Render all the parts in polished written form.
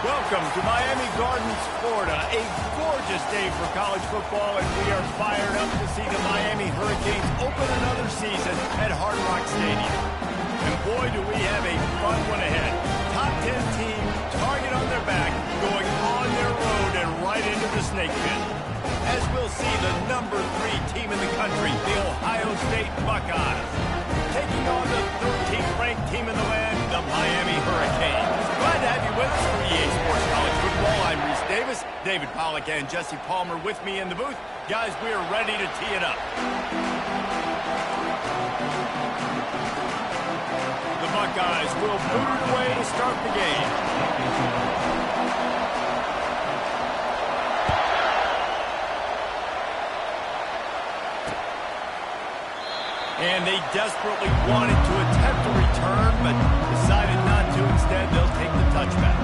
Welcome to Miami Gardens, Florida. A gorgeous day for college football, and we are fired up to see the Miami Hurricanes open another season at Hard Rock Stadium. And boy, do we have a fun one ahead. Top 10 team, target on their back, going on their road and right into the snake pit. As we'll see the number 3 team in the country, the Ohio State Buckeyes, taking on the 13th ranked team in the land, the Miami Hurricanes. Glad to have you with us for EA Sports College Football. I'm Reese Davis, David Pollack and Jesse Palmer with me in the booth. Guys, we are ready to tee it up. The Buckeyes will boot it away to start the game. And they desperately wanted to attempt a return, but decided not to. Instead, they'll take the touchback.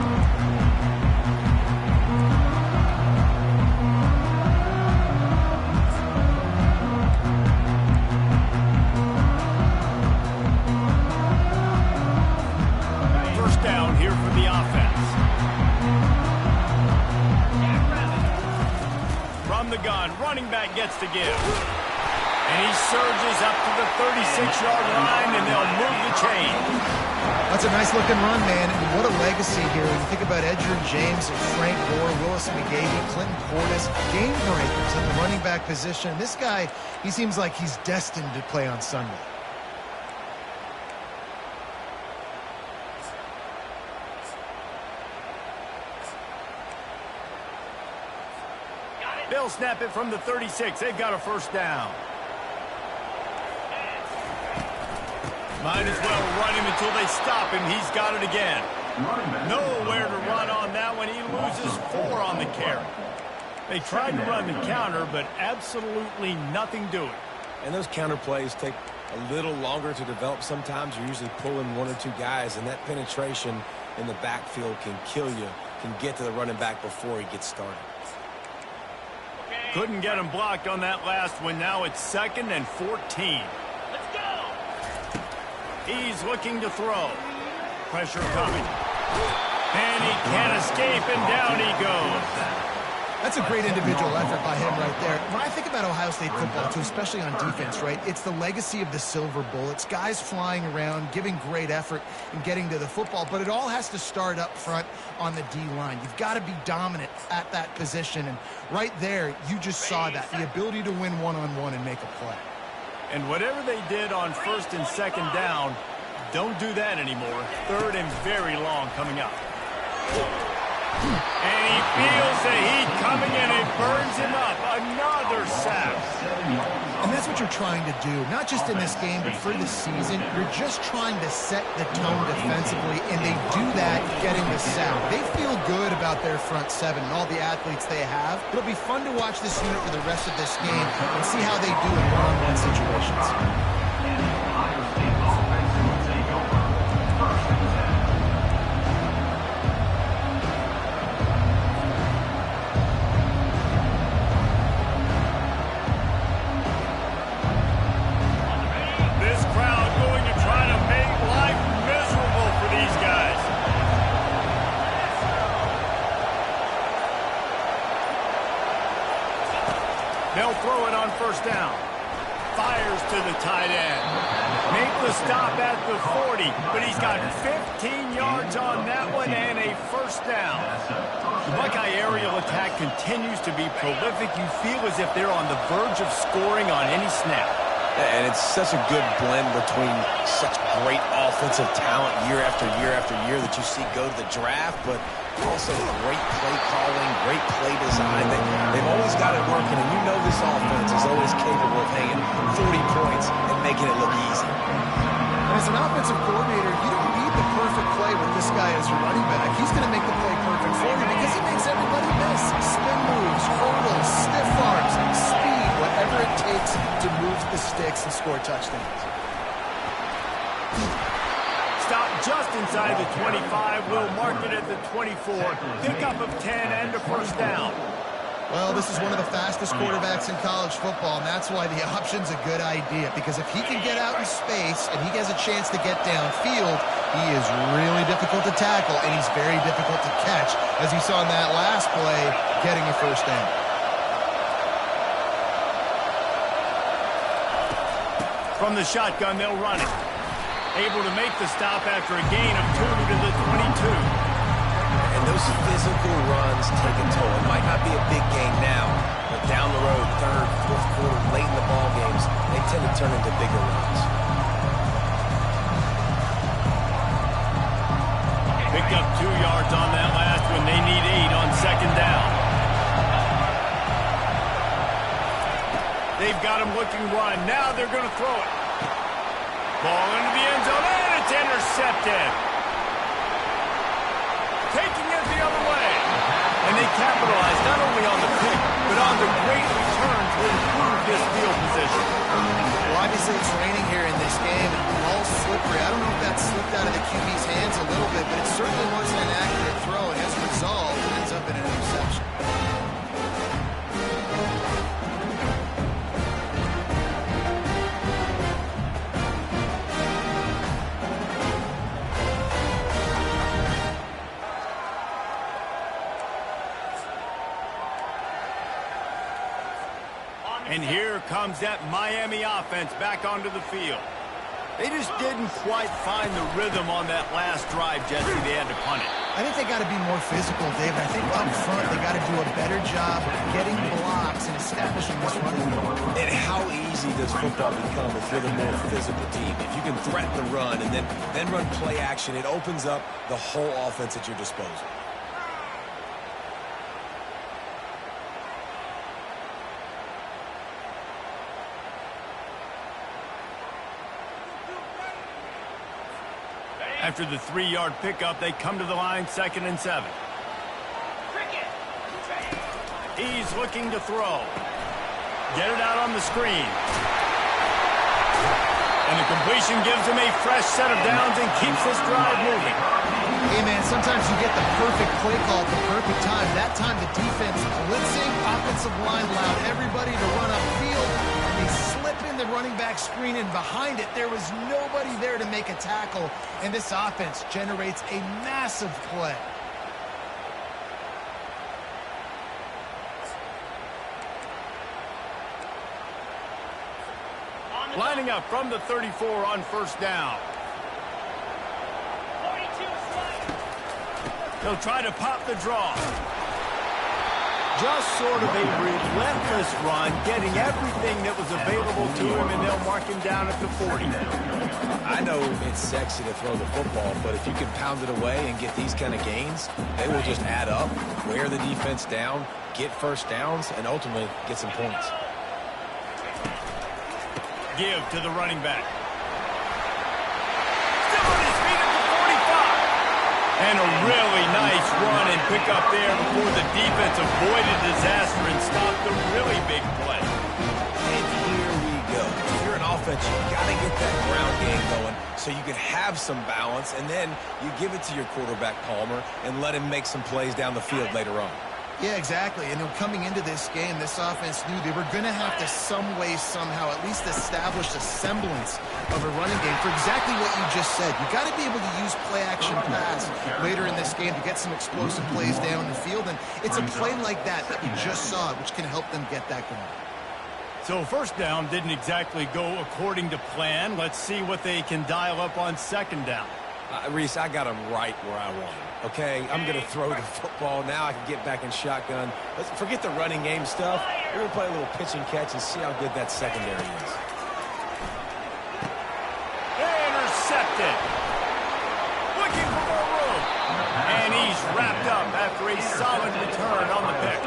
First down here for the offense. From the gun, running back gets to give. And he surges up to the 36-yard line, and they'll move the chain. That's a nice-looking run, man. And what a legacy here. When you think about Edgerrin James, Frank Gore, Willis McGahee, Clinton Portis, game breakers in the running back position. This guy, he seems like he's destined to play on Sunday. They'll snap it from the 36. They've got a first down. Might as well run him until they stop him. He's got it again. Nowhere to run on that one. He loses 4 on the carry. They tried to run the counter, but absolutely nothing doing. And those counter plays take a little longer to develop sometimes. You're usually pulling 1 or 2 guys, and that penetration in the backfield can kill you, can get to the running back before he gets started. Couldn't get him blocked on that last one. Now it's 2nd and 14. He's looking to throw. Pressure coming. And he can't escape, and down he goes. That's a great individual effort by him right there. When I think about Ohio State football, too, especially on defense, right, it's the legacy of the Silver Bullets, guys flying around, giving great effort and getting to the football, but it all has to start up front on the D-line. You've got to be dominant at that position, and right there, you just saw that, the ability to win one-on-one and make a play. And whatever they did on 1st and 2nd down, don't do that anymore. 3rd and very long coming up. And he feels the heat coming and it burns him up. Another sack. And that's what you're trying to do, not just in this game, but for the season. You're just trying to set the tone defensively, and they do that getting the sack. They feel good about their front 7 and all the athletes they have. It'll be fun to watch this unit for the rest of this game and see how they do in one-on-one situations. They'll throw it on 1st down. Fires to the tight end. Make the stop at the 40, but he's got 15 yards on that one and a first down. The Buckeye aerial attack continues to be prolific. You feel as if they're on the verge of scoring on any snap. And it's such a good blend between such great offensive talent year after year after year that you see go to the draft, but also great play calling, great play design. They've always got it working, and you know this offense is always capable of hanging 40 points and making it look easy. And as an offensive coordinator, you don't need the perfect play with this guy as your running back. He's going to make the play perfect for you because he makes everybody miss. Spin moves, hurdles, stiff arms, speed, whatever it takes to move the sticks and score touchdowns. Stop just inside the 25. We'll mark it at the 24. Pickup of 10 and a first down. Well, this is one of the fastest quarterbacks in college football, and that's why the option's a good idea, because if he can get out in space and he has a chance to get downfield, he is really difficult to tackle, and he's very difficult to catch, as you saw in that last play, getting a first down. From the shotgun, they'll run it. Able to make the stop after a gain of 2 to the 22. And those physical runs take a toll. It might not be a big gain now, but down the road, third, fourth quarter, late in the ball games, they tend to turn into bigger runs. Picked up 2 yards on that last one. They need 8 on second down. They've got him looking run. Now they're going to throw it. Ball into the end zone, and it's intercepted. Taking it the other way. And they capitalize not only on the pick, but on the great return to improve this field position. Well, obviously it's raining here in this game, and the ball's slippery. I don't know if that slipped out of the QB's hands a little bit, but it certainly wasn't an accurate throw, and as a result, it ends up in an interception. And here comes that Miami offense back onto the field. They just didn't quite find the rhythm on that last drive, Jesse. They had to punt it. I think they got to be more physical, David. I think up front they got to do a better job of getting blocks and establishing this running game. And how easy does football become if you're the more physical team? If you can threaten the run and then run play action, it opens up the whole offense at your disposal. After the 3-yard pickup, they come to the line, 2nd and 7. He's looking to throw. Get it out on the screen. And the completion gives him a fresh set of downs and keeps this drive moving. Hey, man, sometimes you get the perfect play call at the perfect time. That time the defense blitzing, offensive line allowed everybody to run upfield. They slip in the running back screen, and behind it, there was nobody there to make a tackle, and this offense generates a massive play. Lining up from the 34 on first down. He'll try to pop the draw. Just sort of a relentless run, getting everything that was available to him, and they'll mark him down at the 40. I know it's sexy to throw the football, but if you can pound it away and get these kind of gains, they will just add up, wear the defense down, get first downs, and ultimately get some points. Give to the running back. Still on his feet at the 45. And a really nice run and pick up there before the defense avoided disaster and stopped the really big play. And here we go. If you're an offense, you've got to get that ground game going so you can have some balance, and then you give it to your quarterback, Palmer, and let him make some plays down the field later on. Yeah, exactly. And coming into this game, this offense knew they were going to have to some way, somehow, at least establish a semblance of a running game for exactly what you just said. You got to be able to use play-action pass later in this game to get some explosive plays down the field. And it's a play like that we just saw, which can help them get that going. So first down didn't exactly go according to plan. Let's see what they can dial up on second down. Reese, I got him right where I want him. Okay, I'm going to throw the football. Now I can get back in shotgun. Let's forget the running game stuff. We're going to play a little pitch and catch and see how good that secondary is. Intercepted. Looking for more room. And he's wrapped up after a solid return on the pick.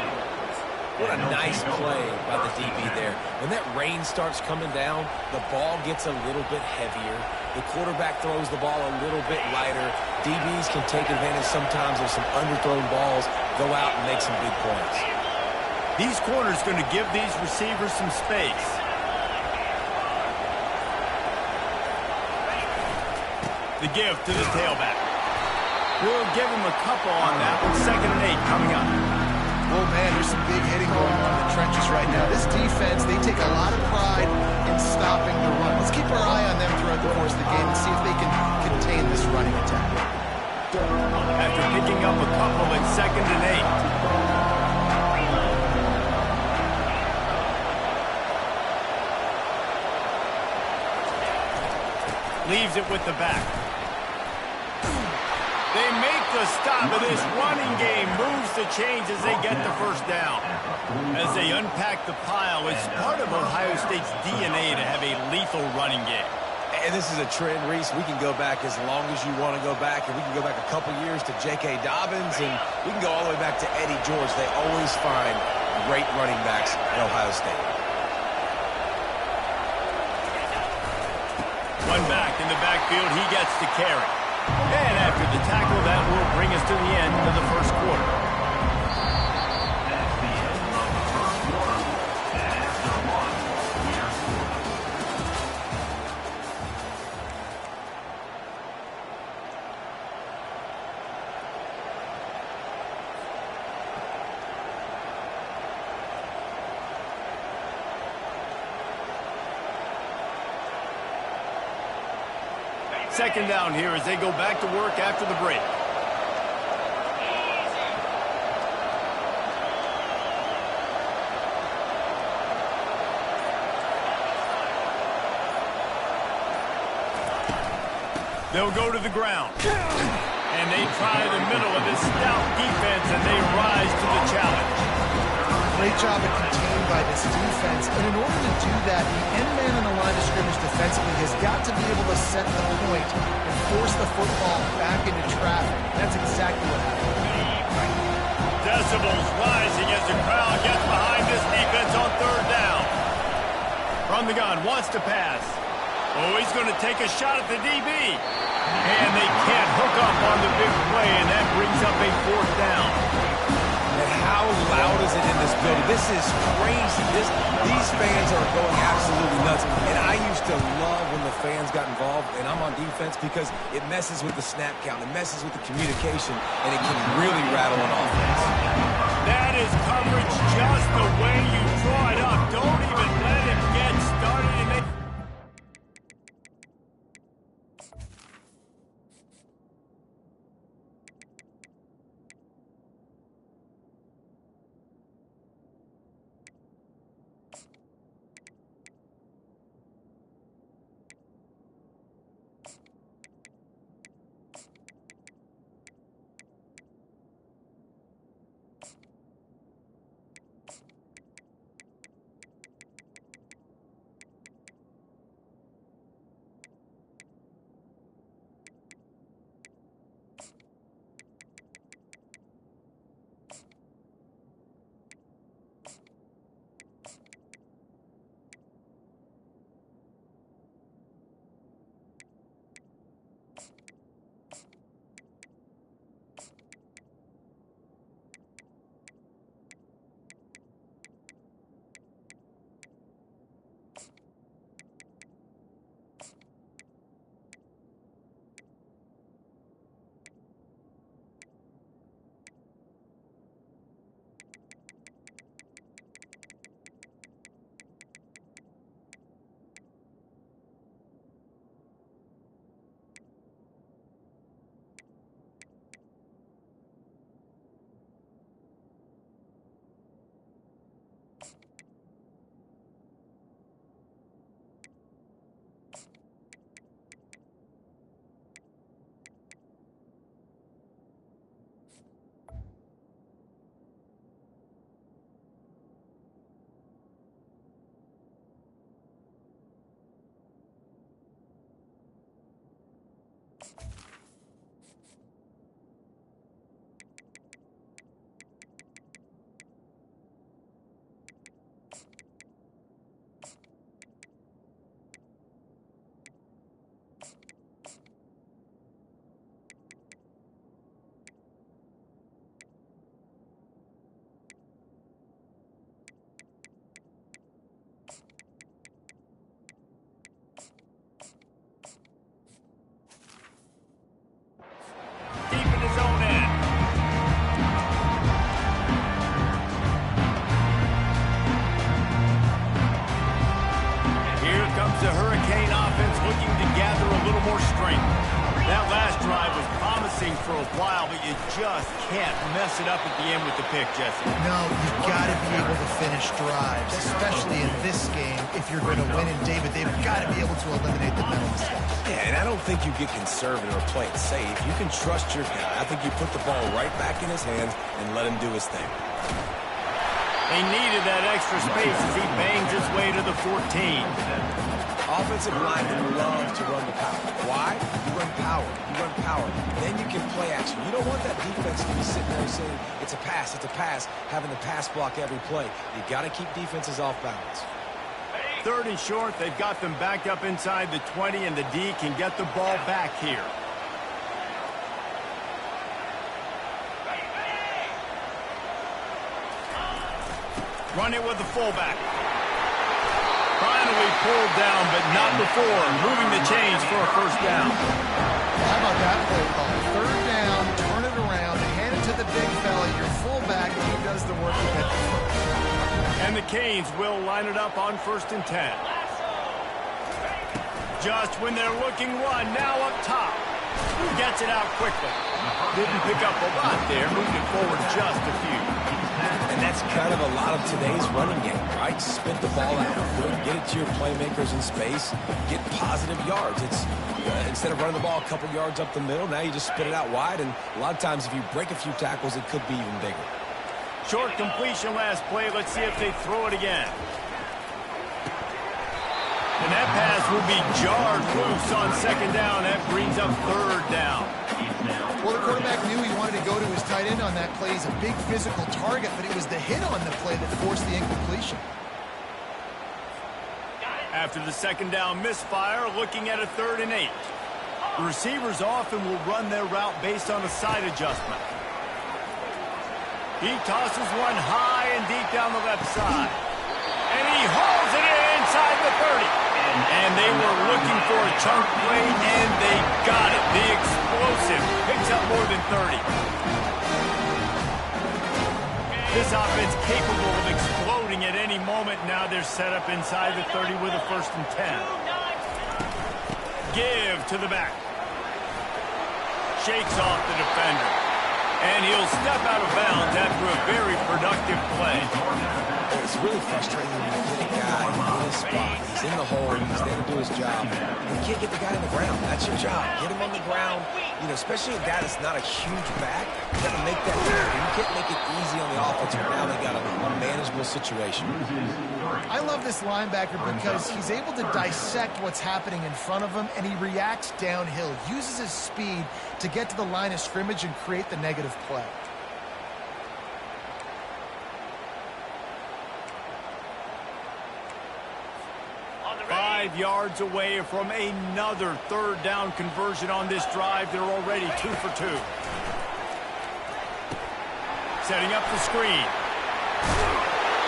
What a nice play by the DB there. When that rain starts coming down, the ball gets a little bit heavier. The quarterback throws the ball a little bit lighter. DBs can take advantage sometimes of some underthrown balls, go out and make some big points. These corners going to give these receivers some space. The give to the tailback. We'll give him a couple on that with 2nd and 8 coming up. Oh, man, there's some big hitting going on in the trenches right now. This defense, they take a lot of pride in stopping the run. Let's keep our eye on them throughout the course of the game and see if they can contain this running attack. picking up a couple in 2nd and 8. Leaves it with the back. They make the stop, and this running game moves the chains as they get the first down. As they unpack the pile, it's part of Ohio State's DNA to have a lethal running game. And this is a trend, Reese. We can go back as long as you want to go back, and we can go back a couple years to J.K. Dobbins, and we can go all the way back to Eddie George. They always find great running backs at Ohio State. One back in the backfield, he gets the carry. And after the tackle, that will bring us to the end of the first quarter. Second down here as they go back to work after the break. They'll go to the ground. And they try the middle of this stout defense, and they rise to the challenge. Great job at contained by this defense. And in order to do that, the end man on the line of scrimmage defensively has got to be able to set the point and force the football back into traffic. That's exactly what happened. Decibels rising as the crowd gets behind this defense on 3rd down. From the gun, wants to pass. Oh, he's going to take a shot at the DB. And they can't hook up on the big play, and that brings up a 4th down. And how loud is it in this building? This is crazy. These fans are going absolutely nuts. And I used to love when the fans got involved, and I'm on defense, because it messes with the snap count. It messes with the communication, and it can really rattle an offense. That is coverage just the way you draw it up. Don't even let it get started. And they for a while, but you just can't mess it up at the end with the pick, Jesse. No, you've got to be able to finish drives, especially in this game. If you're going to win in David, they've got to be able to eliminate the mental mistakes. Yeah, and I don't think you get conservative or play it safe. You can trust your guy. I think you put the ball right back in his hands and let him do his thing. They needed that extra space as he bangs his way to the 14. Offensive linemen love to run the power. Why? You run power. You run power. Then you can play action. You don't want that defense to be sitting there saying, it's a pass, having the pass block every play. You got to keep defenses off balance. 3rd and short. They've got them back up inside the 20, and the D can get the ball back here. Run it with the fullback. Finally pulled down, but not before. Moving the chains for a first down. Well, how about that play call? 3rd down, turn it around, hand it to the big fella, your fullback, and he does the work to get the first. And the Canes will line it up on 1st and 10. Just when they're looking run, now up top. Who gets it out quickly? Didn't pick up a lot there, moved it forward just a few. And that's kind of a lot of today's running game, right? Spit the ball out, get it to your playmakers in space, get positive yards. It's instead of running the ball a couple yards up the middle, now you just spit it out wide, and a lot of times if you break a few tackles, it could be even bigger. Short completion last play. Let's see if they throw it again. And that pass will be jarred loose on 2nd down. That brings up 3rd down. Well, the quarterback knew he wanted to go to his tight end on that play. He's a big physical target, but it was the hit on the play that forced the incompletion. After the 2nd down misfire, looking at a 3rd and 8. The receivers often will run their route based on a side adjustment. He tosses one high and deep down the left side. And he hauls it in inside the 30. And they were looking for a chunk play, and they got it. The explosive picks up more than 30. This offense capable of exploding at any moment. Now they're set up inside the 30 with a 1st and 10. Give to the back. Shakes off the defender. And he'll step out of bounds after a very productive play. It's really frustrating when you get a guy in his spot. He's in the hole. He's there to do his job. You can't get the guy on the ground. That's your job. Get him on the ground. You know, especially a guy that's not a huge back. You got to make that tackle. You can't make it easy on the offense. Now they got a manageable situation. I love this linebacker because he's able to dissect what's happening in front of him, and he reacts downhill, uses his speed to get to the line of scrimmage and create the negative play. Five yards away from another 3rd down conversion on this drive. They're already 2 for 2. Setting up the screen.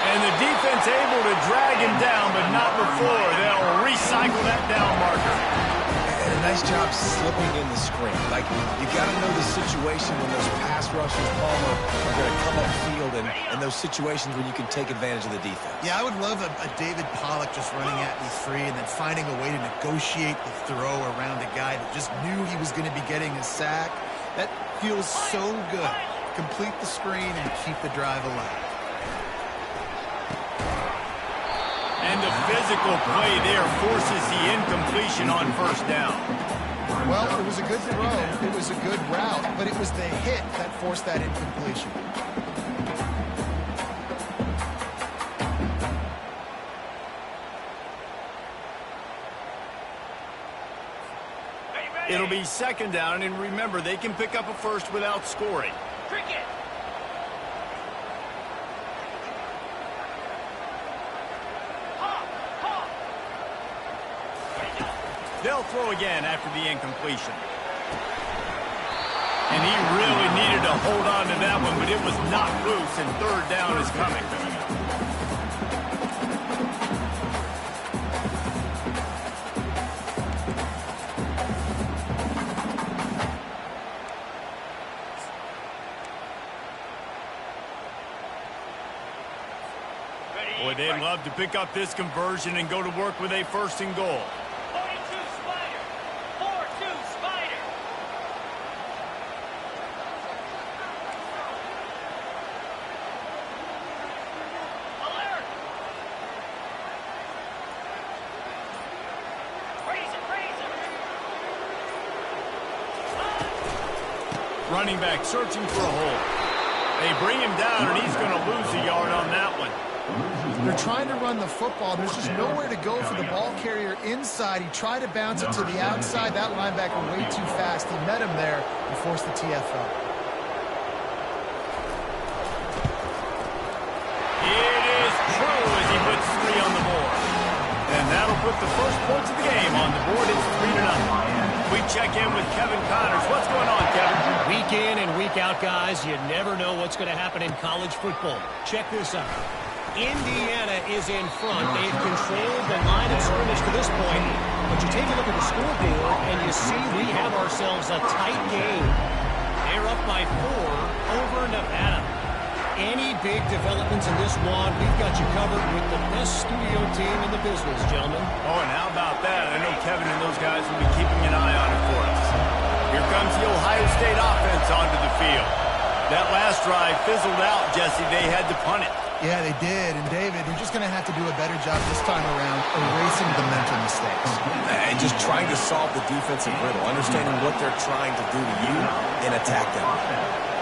And the defense able to drag him down, but not before. They'll recycle that down marker. And a nice job slipping in the screen. Like, you got to know the situation when those pass rushers, Palmer, are going to come upfield and those situations when you can take advantage of the defense. Yeah, I would love a David Pollock just running at me free and then finding a way to negotiate the throw around a guy that just knew he was going to be getting a sack. That feels so good. Complete the screen and keep the drive alive. And the physical play there forces the incompletion on 1st down. Well, it was a good throw. It was a good route, but it was the hit that forced that incompletion. It'll be 2nd down, and remember, they can pick up a first without scoring. Cricket. They'll throw again after the incompletion. And he really needed to hold on to that one, but it was knocked loose, and 3rd down is coming. Boy, they'd love to pick up this conversion and go to work with a 1st and goal. running back searching for a hole. They bring him down, and he's going to lose a yard on that one. They're trying to run the football. There's just nowhere to go for the ball carrier inside. He tried to bounce it to the outside. That linebacker way too fast. He met him there and forced the TFL. It is true as he puts 3 on the board. And that'll put the first points of the game on the board. It's 3-0. We check in with Kevin Connors. What's going on, Kevin? Week in and week out, guys, you never know what's going to happen in college football. Check this out. Indiana is in front. They've controlled the line of scrimmage to this point. But you take a look at the scoreboard, and you see we have ourselves a tight game. They're up by 4 over Nevada. Any big developments in this one, we've got you covered with the best studio team in the business, gentlemen. Oh, and how about that? I know Kevin and those guys will be keeping an eye on it for us. Here comes the Ohio State offense onto the field. That last drive fizzled out, Jesse. They had to punt it. Yeah, they did. And, David, they're just going to have to do a better job this time around erasing the mental mistakes. And just trying to solve the defensive riddle, understanding what they're trying to do to you and attack them.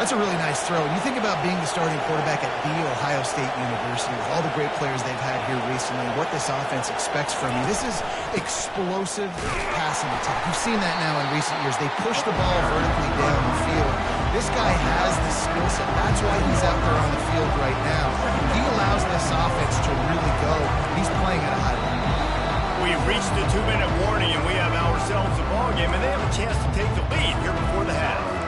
That's a really nice throw. You think about being the starting quarterback at The Ohio State University with all the great players they've had here recently, what this offense expects from you. This is explosive passing attack. You've seen that now in recent years. They push the ball vertically down the field. This guy has the skill set. That's why he's out there on the field right now. He allows this offense to really go. He's playing at a high level. We've reached the 2-minute warning, and we have ourselves a ball game, and they have a chance to take the lead here before the half.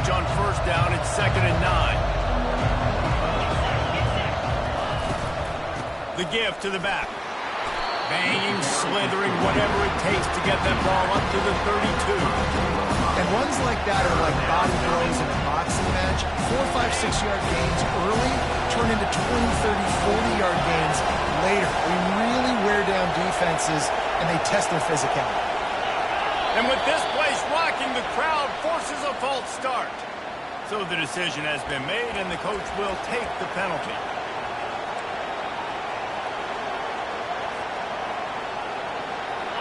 On first down, it's 2nd and 9. The give to the back. Banging, slithering, whatever it takes to get that ball up to the 32. And runs like that are like body blows in a boxing match. 4, 5, 6-yard gains early turn into 20, 30, 40-yard gains later. They really wear down defenses, and they test their physicality. And with this place rocking, the crowd forces a false start. So the decision has been made, and the coach will take the penalty.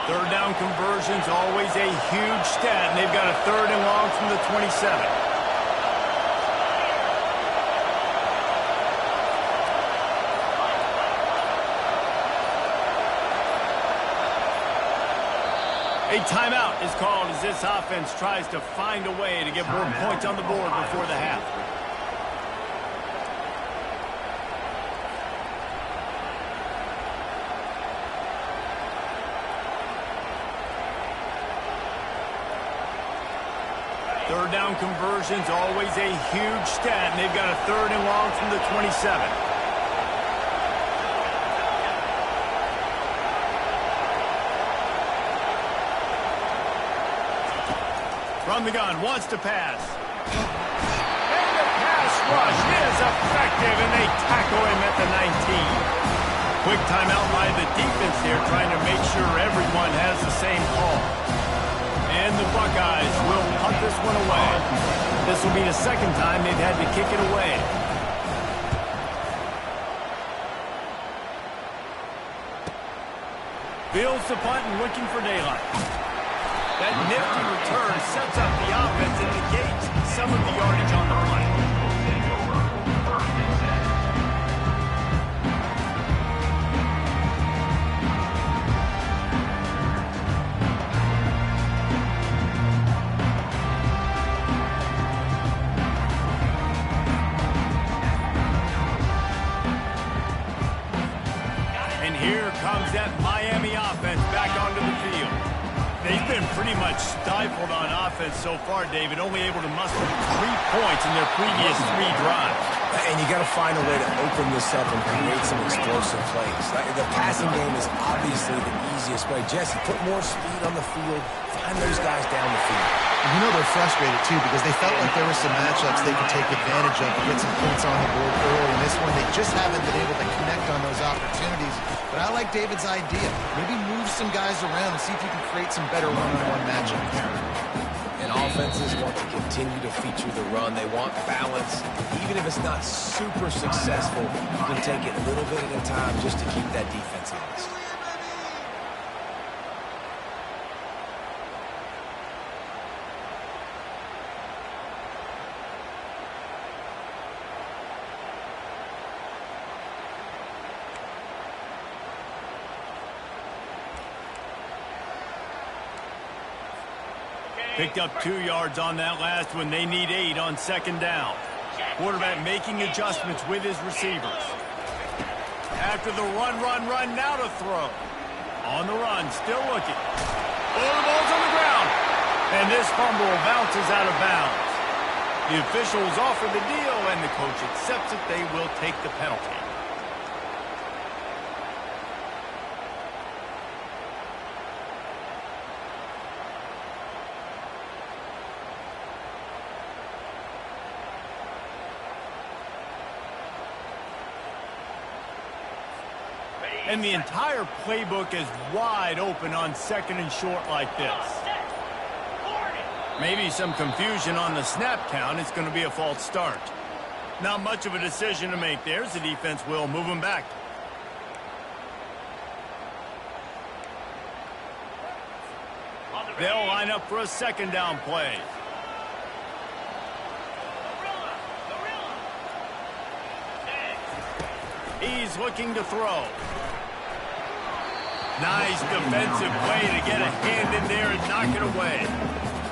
Third down conversion's always a huge stat, and they've got a 3rd and long from the 27. A timeout is called as this offense tries to find a way to get more points on the board before the half. Third down conversion's always a huge stat, and they've got a 3rd and long from the 27. From the gun, wants to pass. And the pass rush is effective, and they tackle him at the 19. Quick timeout by the defense here, trying to make sure everyone has the same call. And the Buckeyes will punt this one away. This will be the 2nd time they've had to kick it away. Fields the punt and looking for daylight. That nifty return sets up the offense and negates some of the yardage on the punt. And here comes that Miami offense back onto the field. They've been pretty much stifled on offense so far, David, only able to muster 3 points in their previous 3 drives. And you got to find a way to open this up and create some explosive plays. The passing game is obviously the easiest way. Jesse, put more speed on the field, find those guys down the field. And you know they're frustrated, too, because they felt like there were some matchups they could take advantage of to get some points on the board early. In this one, they just haven't been able to connect on those opportunities. But I like David's idea. Maybe move some guys around and see if you can create some better one-on-one matchups. offenses want to continue to feature the run. They want balance. Even if it's not super successful, you can take it a little bit at a time just to keep that defense honest. Picked up 2 yards on that last one. They need 8 on second down. Quarterback making adjustments with his receivers. After the run, now to throw. On the run, still looking. Oh, the ball's on the ground. And this fumble bounces out of bounds. The officials offer the deal, and the coach accepts it. They will take the penalty. And the entire playbook is wide open on second and short like this. Maybe some confusion on the snap count. It's going to be a false start. Not much of a decision to make there, as the defense will move him back. They'll line up for a second down play. He's looking to throw. Nice defensive play to get a hand in there and knock it away.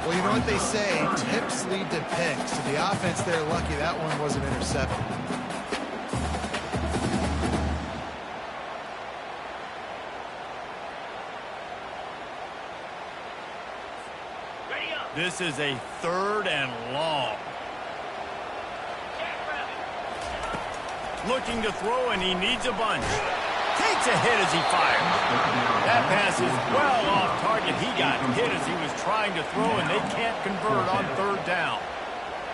Well, you know what they say, tips lead to picks. So the offense, they're lucky that one wasn't intercepted. This is a 3rd and long. Looking to throw, and he needs a bunch. Takes a hit as he fires. That pass is well off target. He got hit as he was trying to throw, and they can't convert on 3rd down.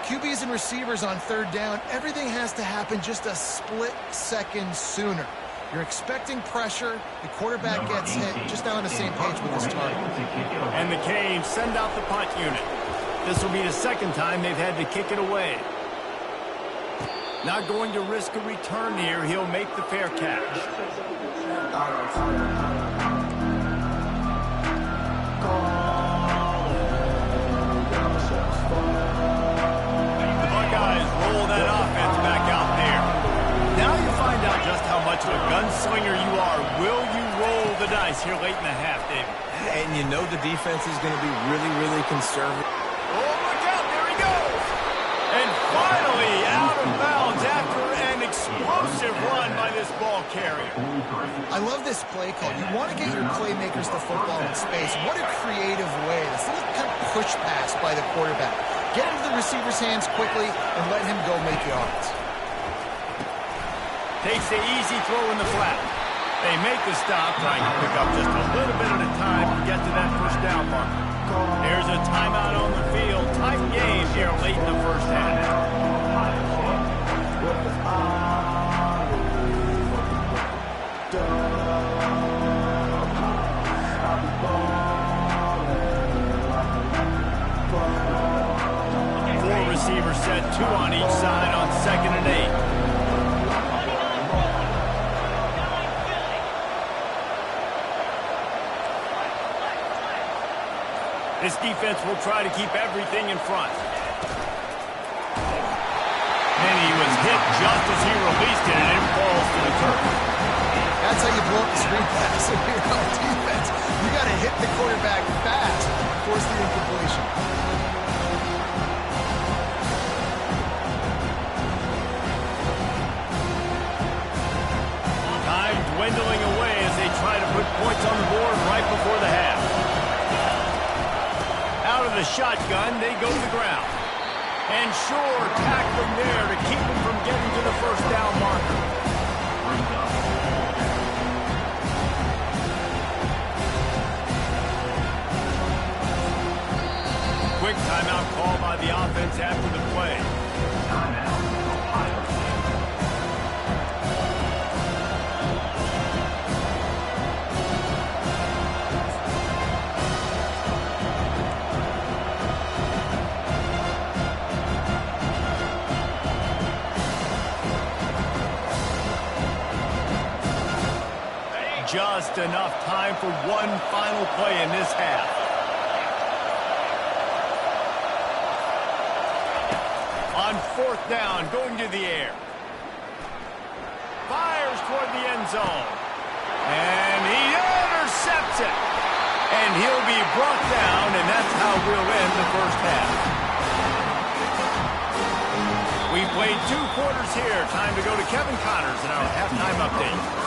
QBs and receivers on 3rd down, everything has to happen just a split second sooner. You're expecting pressure. The quarterback gets hit. Just now on the same page with his target. And the Canes send out the punt unit. This will be the 2nd time they've had to kick it away. Not going to risk a return here. He'll make the fair catch. The Buckeyes roll that offense back out there. Now you find out just how much of a gunslinger you are. Will you roll the dice here late in the half, David? And you know the defense is going to be really, really conservative. Oh, look out. There he goes. And finally out of bounds after an explosive run by this ball carrier. I love this play call. You want to get your playmakers the football in space. What a creative way. This little kind of push pass by the quarterback. Get into the receiver's hands quickly and let him go make yards. Takes the easy throw in the flat. They make the stop, trying to pick up just a little bit at a time to get to that first down marker. There's a timeout on the field. Tight game here late in the first half. Four receivers set, 2 on each side on 2nd and 8. This defense will try to keep everything in front. And he was hit just as he released it, and it falls to the turf. That's how you blow up the screen pass if you're on defense. You got to hit the quarterback fast, force the incompletion. Time dwindling away as they try to put points on the board right before the half. Out of the shotgun, they go to the ground. And sure, tackling there to keep them from getting to the first down marker. Quick timeout call by the offense after the play. just enough time for one final play in this half. On 4th down, going to the air. Fires toward the end zone. And he intercepts it. And he'll be brought down, and that's how we'll end the first half. We played 2 quarters here. Time to go to Kevin Connors in our halftime update.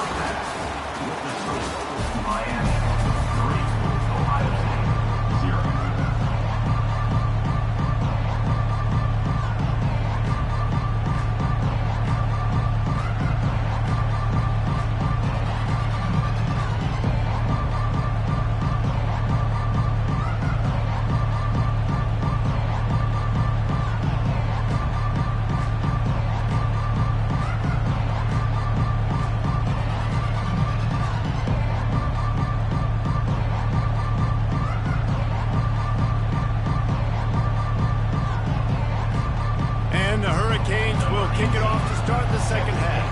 Kick it off to start the second half.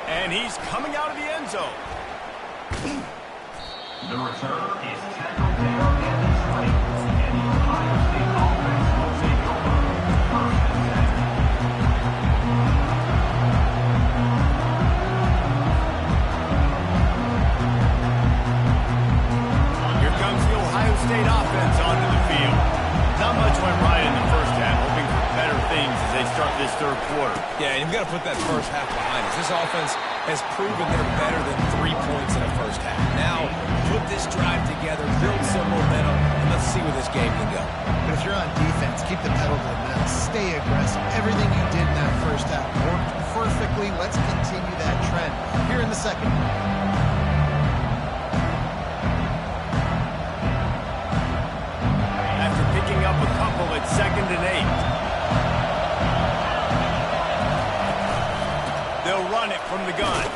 And he's coming out of the end zone. The return is tackled down at the 20. And the Ohio State offense will take over. First and 10. Here comes the Ohio State offense onto the field. Not much went right in the first half, hoping for better things as they start this third quarter. Yeah, and you've got to put that first half behind us. This offense has proven they're better than 3 points in a first half. Now, put this drive together, build some momentum, and let's see where this game can go. But if you're on defense, keep the pedal to the metal. Stay aggressive. Everything you did in that first half worked perfectly. Let's continue that trend here in the second. After picking up a couple at 2nd and 8. They'll run it from the gun.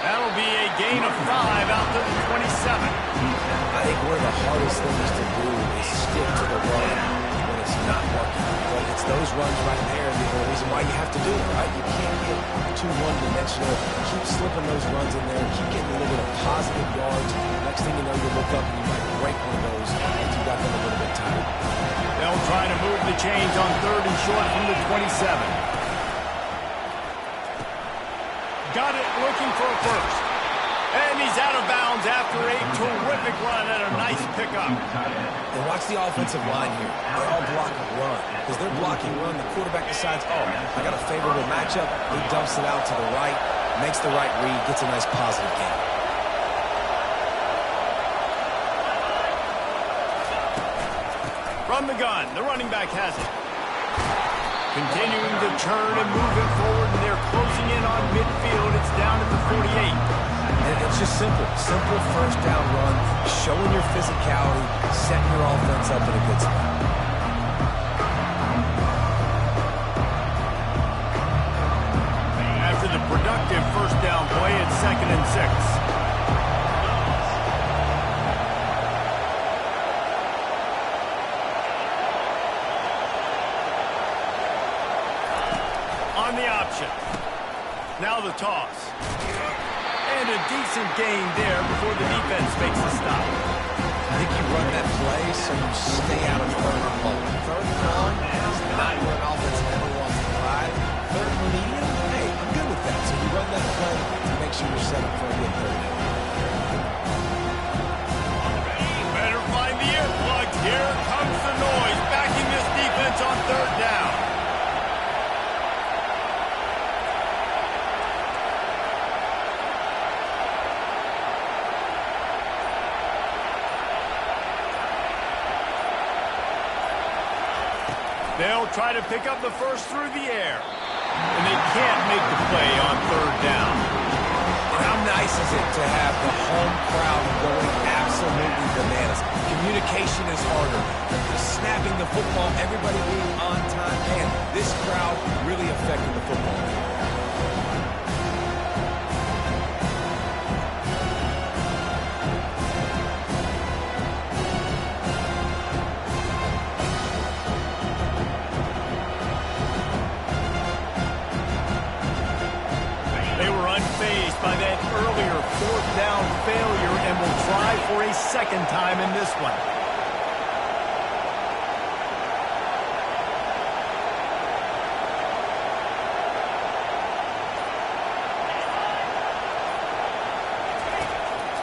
That'll be a gain of 5 out to the 27. I think one of the hardest things to do is stick to the run when it's not working. But it's those runs right there the only reason why you have to do it, right? You can't get too one-dimensional. Keep slipping those runs in there. Keep getting a little bit of positive yards. Next thing you know, you look up and you might break one of those if you got them a little bit tired. They'll try to move the chains on 3rd and short from the 27. Got it, looking for a first. And he's out of bounds after a terrific run and a nice pickup. And watch the offensive line here. They all block run. Because they're blocking run, the quarterback decides, oh, I got a favorable matchup. He dumps it out to the right, makes the right read, gets a nice positive gain. From the gun, the running back has it. Continuing to turn and move it forward, and they're closing in on midfield. It's down at the 48. And it's just simple. Simple first down run, showing your physicality, setting your offense up in a good spot. After the productive first down play, it's 2nd and 6. On the option. Now the toss. And a decent gain there before the defense makes a stop. I think you run that play so you stay out of 3rd and long. 3rd and long is not where an offense ever wants to ride. 3rd and medium, hey, I'm good with that. So you run that play to make sure you're set up for a good 3rd down. Better find the earplugs. Here comes the noise, backing this defense on 3rd down. They'll try to pick up the first through the air. And they can't make the play on 3rd down. How nice is it to have the home crowd going absolutely bananas? Communication is harder. Snapping the football, everybody being on time. Man, this crowd really affecting the football game. try for a second time in this one.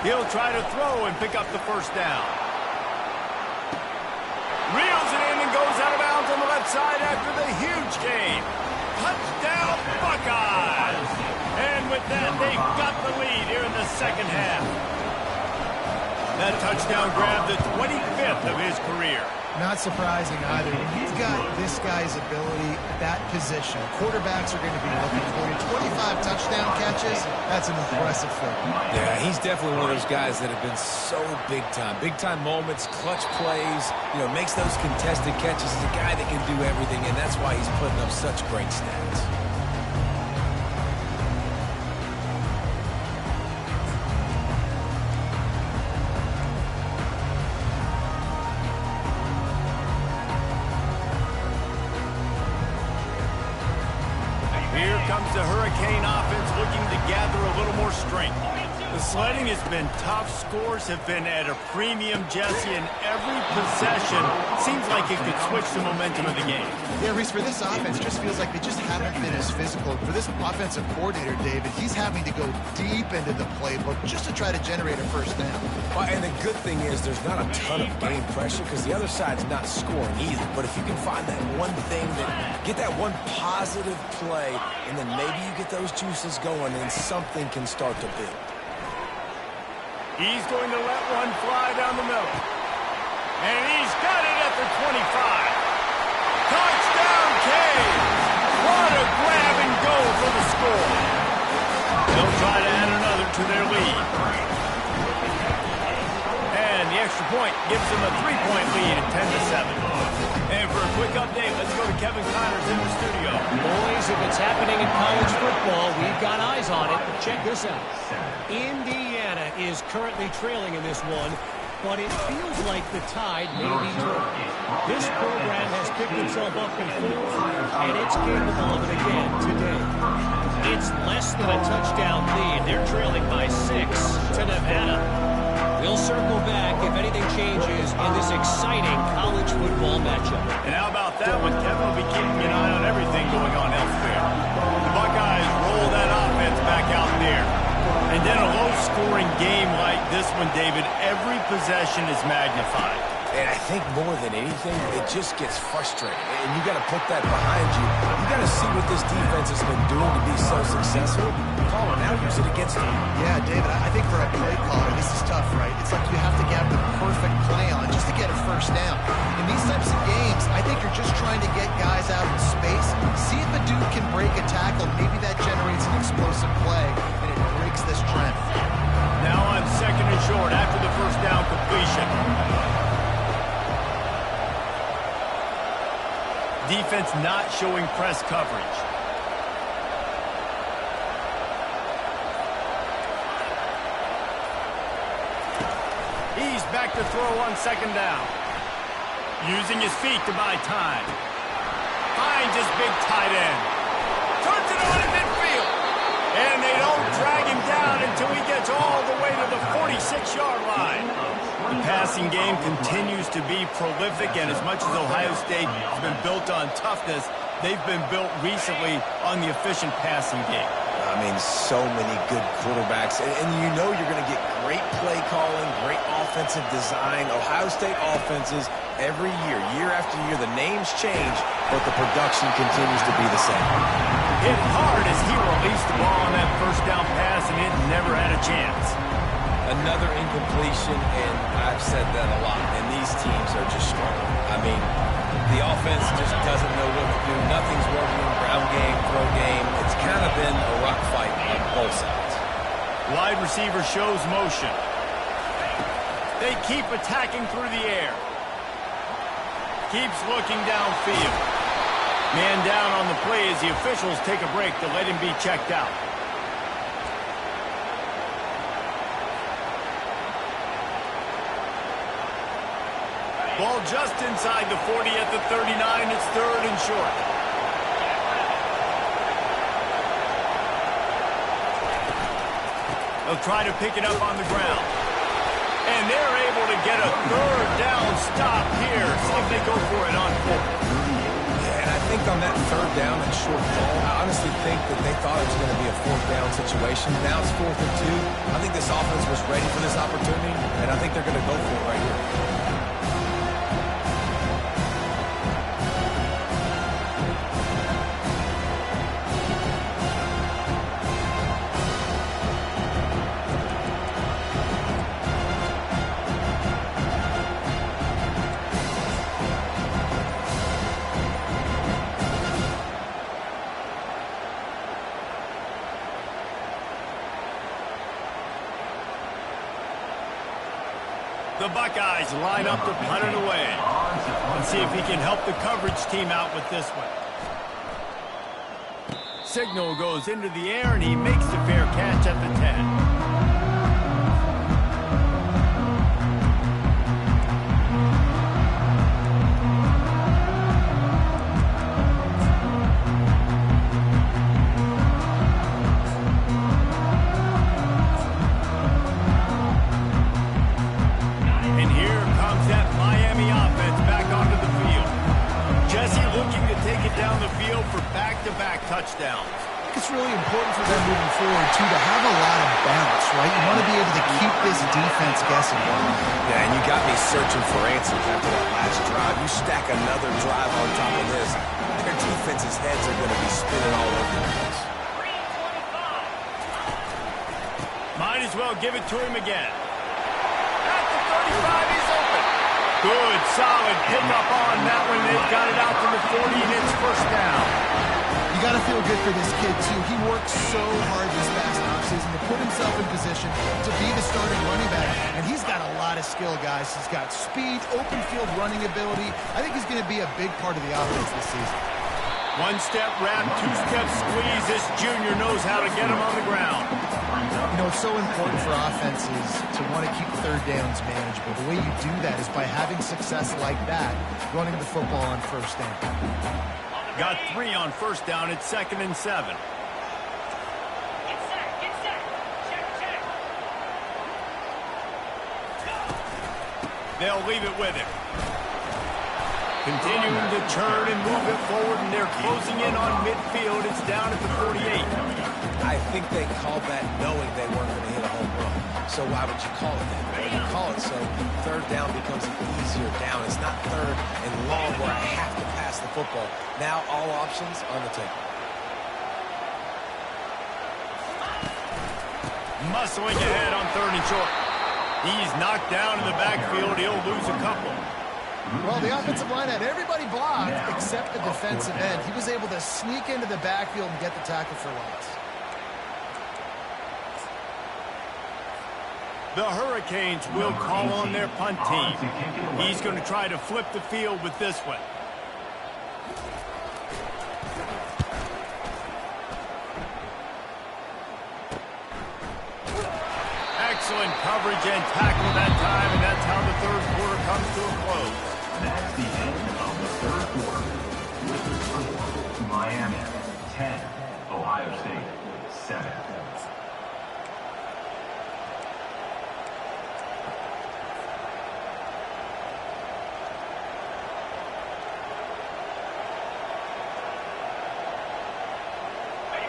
He'll try to throw and pick up the first down. Reels it in and goes out of bounds on the left side after the huge gain. Touchdown, Buckeyes! And with that, they've got the lead here in the second half. That touchdown grabbed the 25th of his career. Not surprising either. When you've got this guy's ability at that position, quarterbacks are going to be looking for you. 25 touchdown catches, that's an impressive thing. Yeah, he's definitely one of those guys that have been so big time. Big time moments, clutch plays, makes those contested catches. He's a guy that can do everything, and that's why he's putting up such great stats. Here comes the Hurricane offense looking to gather a little more strength. The sledding has been tough. Scores have been at a premium, Jesse, and every possession seems like it could switch the momentum of the game. Yeah, Reese, for this offense, it just feels like they just haven't been as physical. For this offensive coordinator, David, he's having to go deep into the playbook just to try to generate a first down. Well, and the good thing is there's not a ton of game pressure because the other side's not scoring either. But if you can find that one thing, get that one positive play, and then maybe you get those juices going and something can start to build. He's going to let one fly down the middle. And he's got it at the 25. Touchdown, Canes! What a grab and go for the score. They'll try to add another to their lead. And the extra point gives them a 3-point lead at 10-7. And for a quick update, let's go to Kevin Connors in the studio. Boys, if it's happening in college football, we've got eyes on it. Check this out. Indiana is currently trailing in this one, but it feels like the tide may be turning. This program has picked itself up before, and it's capable of it again today. It's less than a touchdown lead. They're trailing by 6 to Nevada. We'll circle back if anything changes in this exciting college football matchup. And how about that one? Kevin will be keeping an eye on everything going on elsewhere. The Buckeyes roll that offense back out there. And then a low-scoring game like this one, David, every possession is magnified. And I think more than anything, it just gets frustrating. And you got to put that behind you. You got to see what this defense has been doing to be so successful. Call it out, use it against them. Yeah, David, I think for a play caller, this is tough, right? It's like you have to have the perfect play on just to get a first down. In these types of games, I think you're just trying to get guys out in space, see if a dude can break a tackle. Maybe that generates an explosive play, and it breaks this trend. Now on 2nd and short after the first down completion. Defense not showing press coverage. He's back to throw on 2nd down. Using his feet to buy time. Finds his big tight end. Turns it on in midfield. And they don't drag him down until he gets all the way to the 46-yard line. The passing game continues to be prolific, and as much as Ohio State has been built on toughness, they've been built recently on the efficient passing game. I mean, so many good quarterbacks. And you know you're going to get great play calling, great offensive design. Ohio State offenses, every year after year, the names change, but the production continues to be the same. Hit hard as he released the ball on that first down pass, and it never had a chance. Another incompletion, and I've said that a lot, and these teams are just struggling. I mean, the offense just doesn't know what to do. Nothing's working. Ground game, throw game. It's kind of been a rock fight on both sides. Wide receiver shows motion. They keep attacking through the air. Keeps looking downfield. Man down on the play as the officials take a break to let him be checked out. Ball just inside the 40 at the 39. It's 3rd and short. They'll try to pick it up on the ground. And they're able to get a third down stop here. See if they go for it on fourth. Yeah, and I think on that third down and short ball, I honestly think that they thought it was going to be a fourth down situation. Now it's 4th and 2. I think this offense was ready for this opportunity, and I think they're going to go for it right here. The Buckeyes line up to punt it away. Let's see if he can help the coverage team out with this one. Signal goes into the air, and he makes the fair catch at the 10. Touchdowns. It's really important for them moving forward, too, to have a lot of balance, right? You want to be able to keep this defense guessing. Yeah, and you got me searching for answers after that last drive. You stack another drive on top of this, their defense's heads are going to be spinning all over the place. Might as well give it to him again. At the 35, he's open. Good, solid pickup on that one. They've got it out to the 40, and it's first down. You got to feel good for this kid, too. He worked so hard this past offseason to put himself in position to be the starting running back. And he's got a lot of skill, guys. He's got speed, open field running ability. I think he's going to be a big part of the offense this season. One-step wrap, two-step squeeze. This junior knows how to get him on the ground. You know, it's so important for offenses to want to keep third downs manageable. The way you do that is by having success like that, running the football on first down. Got 3 on first down. It's 2nd and 7. Get set. Check. They'll leave it with him. Continuing to turn and move it forward, and they're closing in on midfield. It's down at the 48. I think they called that knowing they weren't going to hit a home run. So why would you call it that? Well, you call it so third down becomes an easier down. It's not third and long where I have to pass the football. Now all options on the table. Muscling ahead on 3rd and short. He's knocked down in the backfield. He'll lose a couple. Well, the offensive line had everybody blocked except the defensive end. He was able to sneak into the backfield and get the tackle for loss. The Hurricanes will call on their punt team. He's going to try to flip the field with this one. Excellent coverage and tackle that time, and that's how the third quarter comes to a close. That's the end of the third quarter. With the score, Miami 10, Ohio State 7.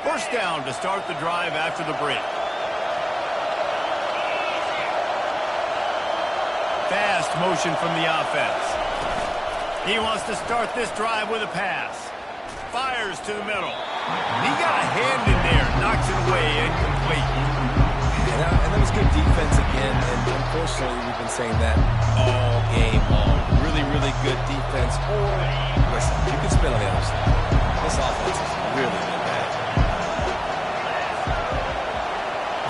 First down to start the drive after the break. Fast motion from the offense. He wants to start this drive with a pass. Fires to the middle. He got a hand in there. Knocks it away. Incomplete. And that was good defense again. And unfortunately, we've been saying that all game long. Really, really good defense. Or, listen, you can spin on the other side. This offense is really bad.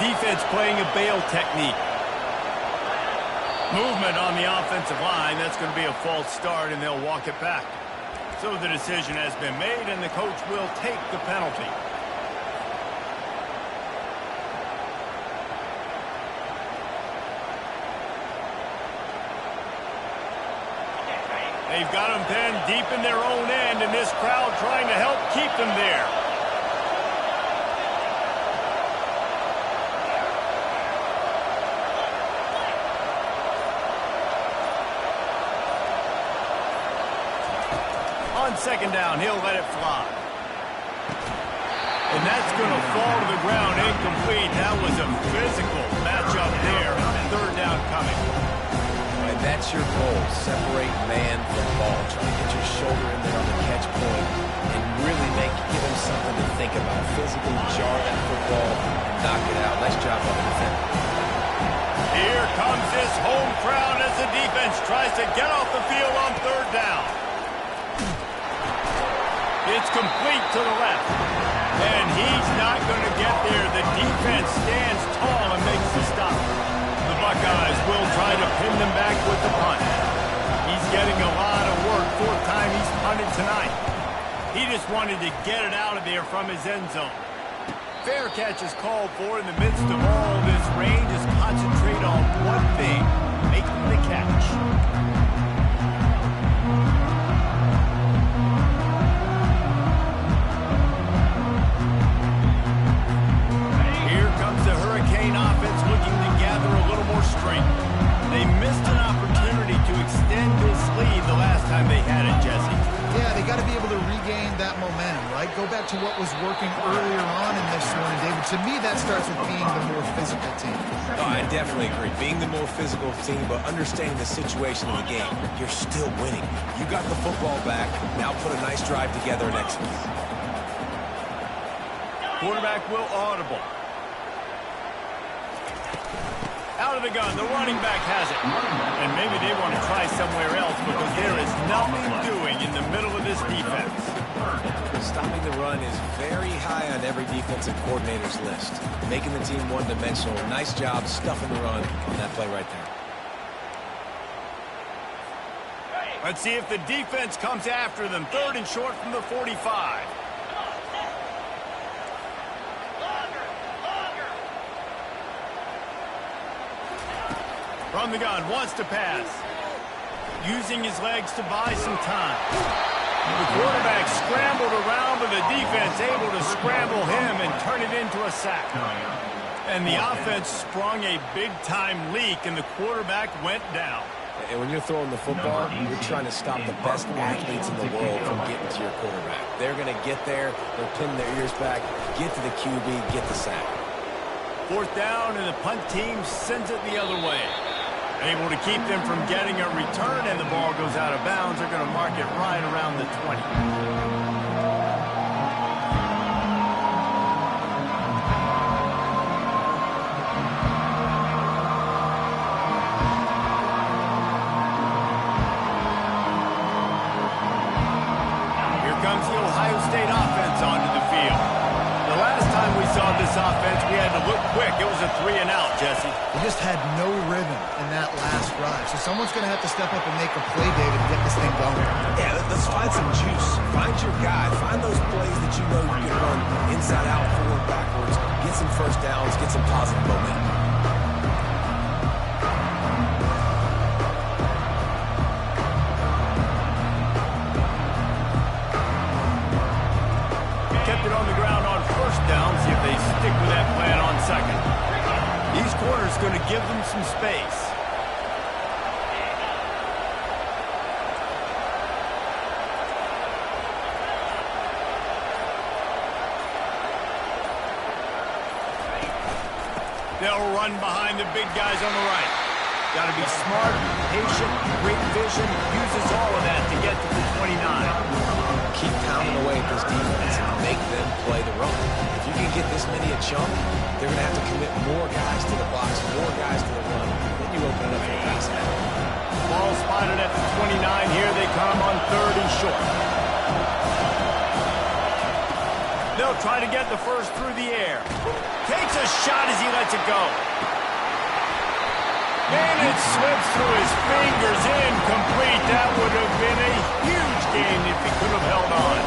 Defense playing a bail technique. Movement on the offensive line. That's going to be a false start, and they'll walk it back. So the decision has been made, and the coach will take the penalty. They've got them pinned deep in their own end, and this crowd trying to help keep them there. On second down, he'll let it fly. And that's going to fall to the ground incomplete. That was a physical matchup there. Third down coming. And that's your goal. Separate man from ball. Try to get your shoulder in there on the catch point and really give him something to think about. Physically jar that football and knock it out. Nice job on the defense. Here comes this home crowd as the defense tries to get off the field on third down. It's complete to the left. And he's not going to get there. The defense stands tall and makes the stop. The Buckeyes will try to pin them back with the punt. He's getting a lot of work. Fourth time he's punted tonight. He just wanted to get it out of there from his end zone. Fair catch is called for in the midst of all this rain. Just concentrate on one thing, making the catch. Here comes the Hurricane offense looking to gather a little more strength. They missed an opportunity to extend this lead the last time they had it, Jesse. Yeah, they got to be able to regain that momentum, right? Go back to what was working earlier on in this one, and David, to me, that starts with being the more physical team. No, I definitely agree. Being the more physical team, but understanding the situation of the game. You're still winning. You got the football back. Now put a nice drive together and execute. Quarterback will audible. Out of the gun, the running back has it. And maybe they want to try somewhere else because there is nothing doing in the middle of this defense. Stopping the run is very high on every defensive coordinator's list. Making the team one-dimensional. Nice job stuffing the run on that play right there. Let's see if the defense comes after them. Third and short from the 45. From the gun, wants to pass. Using his legs to buy some time. The quarterback scrambled around, but the defense able to scramble him and turn it into a sack. And the offense sprung a big-time leak, and the quarterback went down. And when you're throwing the football, you're trying to stop the best athletes in the world from getting to your quarterback. They're going to get there, they'll pin their ears back, get to the QB, get the sack. Fourth down, and the punt team sends it the other way. Able to keep them from getting a return, and the ball goes out of bounds. They're going to mark it right around the 20. Here comes the Ohio State offense onto the field. The last time we saw this offense, we had to look quick. It was a 3-and-out, Jesse. They just had no rhythm in that last drive. So someone's going to have to step up and make a play, David, and get this thing going. Yeah, let's find some juice. Find your guy. Find those plays that you know you can run inside out, forward, backwards. Get some first downs. Get some positive momentum. Kept it on the ground on first down. See if they stick with that plan on second. These corners going to give them some space. They'll run behind the big guys on the right. Got to be smart, patient, great vision. Uses all of that to get to the 29. Keep pounding away at this defense and make them play the run. If you can get this many a chunk, they're going to have to commit more guys to the box, more guys to the run. Then you open it up for the pass now. Ball spotted at the 29. Here they come on third and short. They'll try to get the first through the air. Takes a shot as he lets it go. And it slips through his fingers, incomplete. That would have been a huge gain if he could have held on.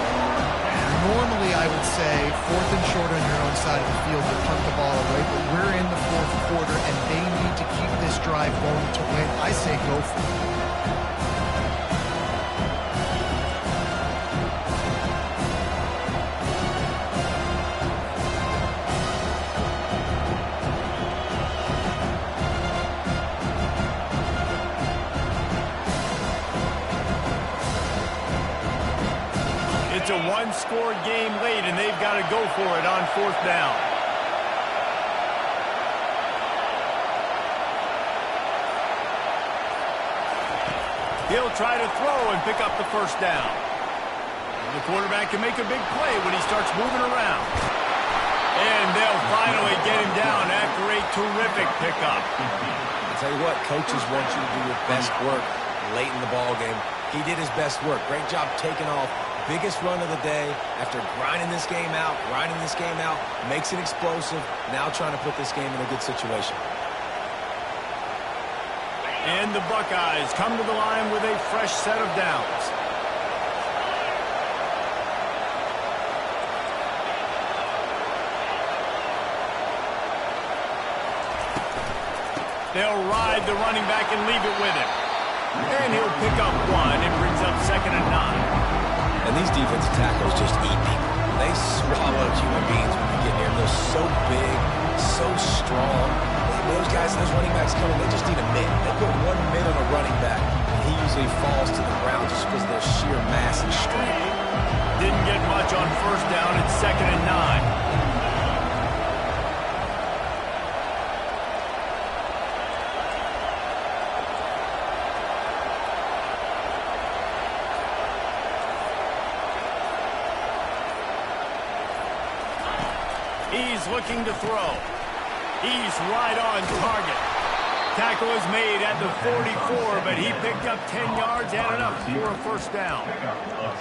Normally, I would say fourth and short on your own side of the field to punt the ball away, but we're in the fourth quarter, and they need to keep this drive going to win. I say go for it. one-score game late, and they've got to go for it on 4th down. He'll try to throw and pick up the 1st down. The quarterback can make a big play when he starts moving around. And they'll finally get him down after a terrific pickup. I'll tell you what, coaches want you to do your best work late in the ball game. He did his best work. Great job taking off. Biggest run of the day after grinding this game out, makes it explosive. Now trying to put this game in a good situation. And the Buckeyes come to the line with a fresh set of downs. They'll ride the running back and leave it with him. And he'll pick up 1. It brings up 2nd and 9. And these defensive tackles just eat people. They swallow human beings when you get near them. They're so big, so strong. Those guys, those running backs coming, they just need a mid. They put 1 mid on a running back, and he usually falls to the ground just because of their sheer mass and strength. Didn't get much on 1st down. It's 2nd and 9. He's looking to throw. He's right on target. Tackle is made at the 44, but he picked up 10 yards and enough for a 1st down.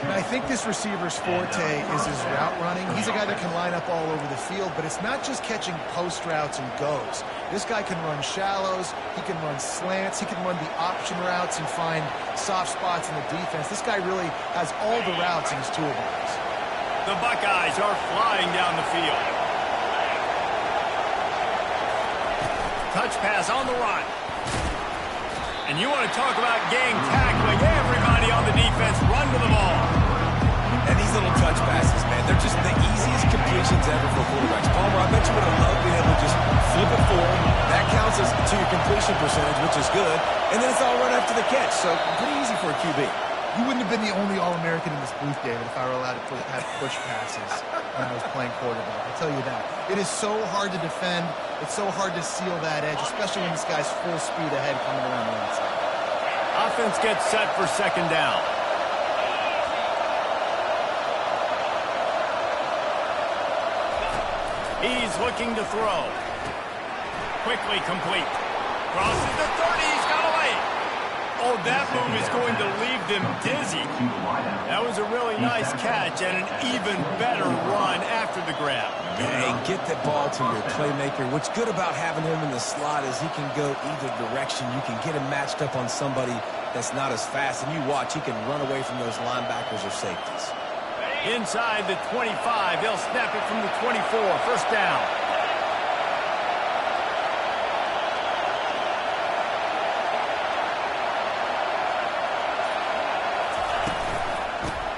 And I think this receiver's forte is his route running. He's a guy that can line up all over the field, but it's not just catching post routes and goes. This guy can run shallows, he can run slants, he can run the option routes and find soft spots in the defense. This guy really has all the routes in his toolbox. The Buckeyes are flying down the field. Touch pass on the run. And you want to talk about gang tackling. Everybody on the defense run to the ball. And these little touch passes, man, they're just the easiest completions ever for quarterbacks. Palmer, I bet you would have loved being able to just flip it forward. That counts as to your completion percentage, which is good. And then it's all right after the catch. So pretty easy for a QB. You wouldn't have been the only All-American in this booth, David, if I were allowed to have push passes when I was playing quarterback. I'll tell you that. It is so hard to defend. It's so hard to seal that edge, especially when this guy's full speed ahead coming around the outside. Offense gets set for 2nd down. He's looking to throw. Quickly complete. Crosses the 30. He's got away. Oh, that move is going to leave them dizzy. That was a really nice catch and an even better run after the grab. Yeah, and get the ball to your playmaker. What's good about having him in the slot is he can go either direction. You can get him matched up on somebody that's not as fast. And you watch, he can run away from those linebackers or safeties. Inside the 25, they'll snap it from the 24. 1st down.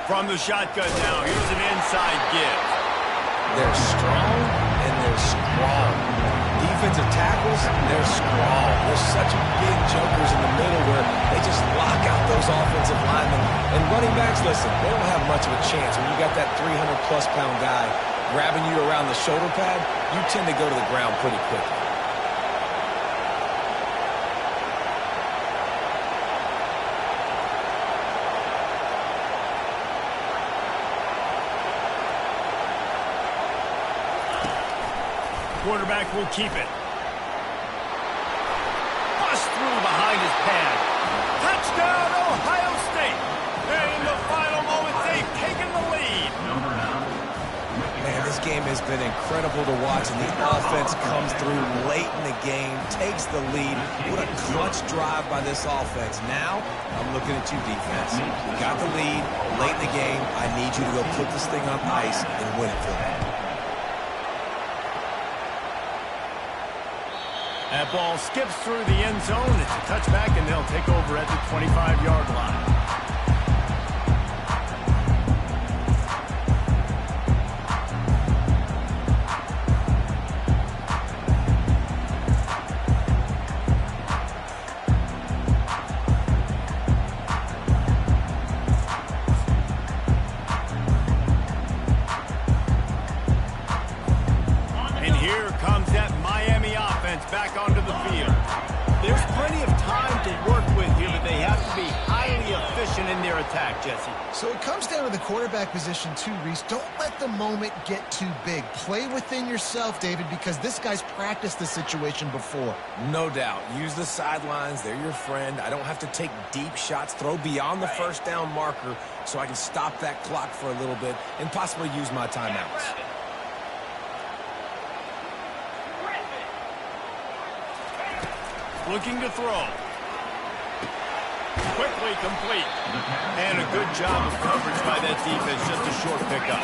From the shotgun now, here's an inside give. They're strong and they're strong. Defensive tackles, they're strong. They're such big jokers in the middle where they just lock out those offensive linemen. And running backs, listen, they don't have much of a chance. When you got that 300-plus pound guy grabbing you around the shoulder pad, you tend to go to the ground pretty quickly. Quarterback will keep it. Bust through behind his pad. Touchdown, Ohio State. And in the final moments, they've taken the lead. Man, this game has been incredible to watch, and the offense comes through late in the game, takes the lead. What a clutch drive by this offense. Now, I'm looking at you, defense. You got the lead late in the game. I need you to go put this thing on ice and win it for me. That ball skips through the end zone. It's a touchback, and they'll take over at the 25-yard line. There's plenty of time to work with here, but they have to be highly efficient in their attack, Jesse. So it comes down to the quarterback position too, Reese. Don't let the moment get too big. Play within yourself, David, because this guy's practiced the situation before. No doubt. Use the sidelines. They're your friend. I don't have to take deep shots, throw beyond the first down marker so I can stop that clock for a little bit and possibly use my timeouts. Looking to throw. Quickly complete. And a good job of coverage by that defense. Just a short pickup.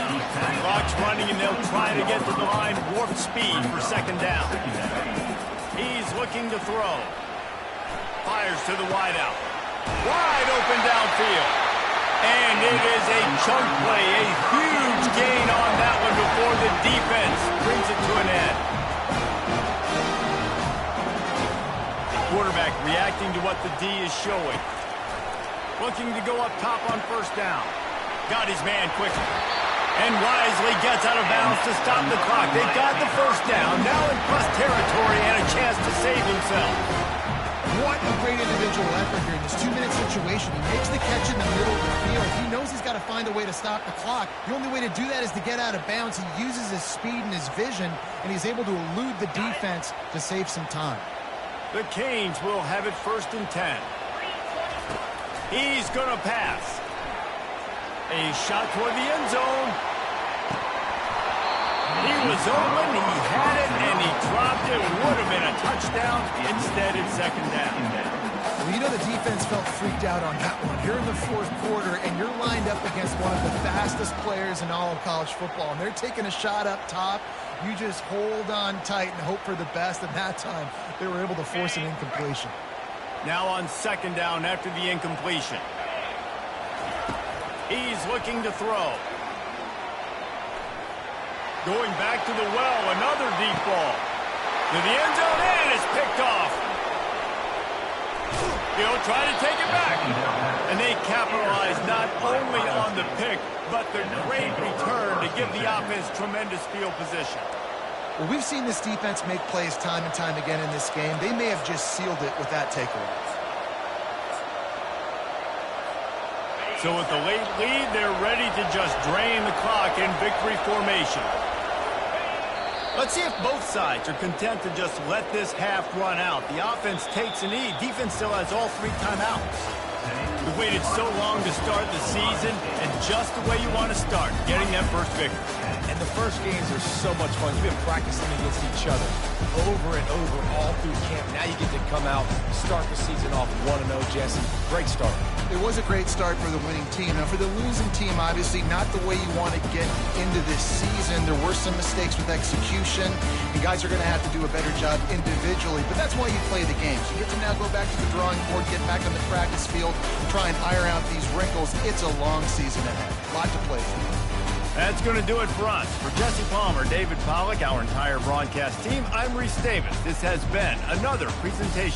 Clock's running, and they'll try to get to the line. Warp speed for second down. He's looking to throw. Fires to the wideout. Wide open downfield. And it is a chunk play. A huge gain on that one before the defense brings it to an end. Quarterback reacting to what the D is showing. Looking to go up top on first down. Got his man quickly. And wisely gets out of bounds to stop the clock. They got the first down. Now in plus territory and a chance to save himself. What a great individual effort here in this 2-minute situation. He makes the catch in the middle of the field. He knows he's got to find a way to stop the clock. The only way to do that is to get out of bounds. He uses his speed and his vision, and he's able to elude the defense to save some time. The Canes will have it 1st and 10. He's going to pass. A shot toward the end zone. He was open, he had it, and he dropped it. Would have been a touchdown. Instead, it's second down. Well, you know the defense felt freaked out on that one. You're in the 4th quarter, and you're lined up against one of the fastest players in all of college football, and they're taking a shot up top. You just hold on tight and hope for the best, and that time they were able to force an incompletion. Now on second down after the incompletion. He's looking to throw. Going back to the well, another deep ball. To the end zone, and it's picked off. He'll try to take it back. And they capitalize not only on the pick, but the great return to give the offense tremendous field position. Well, we've seen this defense make plays time and time again in this game. They may have just sealed it with that takeaway. So with the late lead, they're ready to just drain the clock in victory formation. Let's see if both sides are content to just let this half run out. The offense takes a knee. Defense still has all 3 timeouts. We've waited so long to start the season, and just the way you want to start, getting that first victory. And the first games are so much fun. You've been practicing against each other over and over all through camp. Now you get to come out, start the season off 1-0, Jesse. Great start. It was a great start for the winning team. Now, for the losing team, obviously not the way you want to get into this season. There were some mistakes with execution, and guys are going to have to do a better job individually. But that's why you play the games. You get to now go back to the drawing board, get back on the practice field, try and iron out these wrinkles. It's a long season ahead. A lot to play for. That's going to do it for us. For Jesse Palmer, David Pollack, our entire broadcast team, I'm Reese Davis. This has been another presentation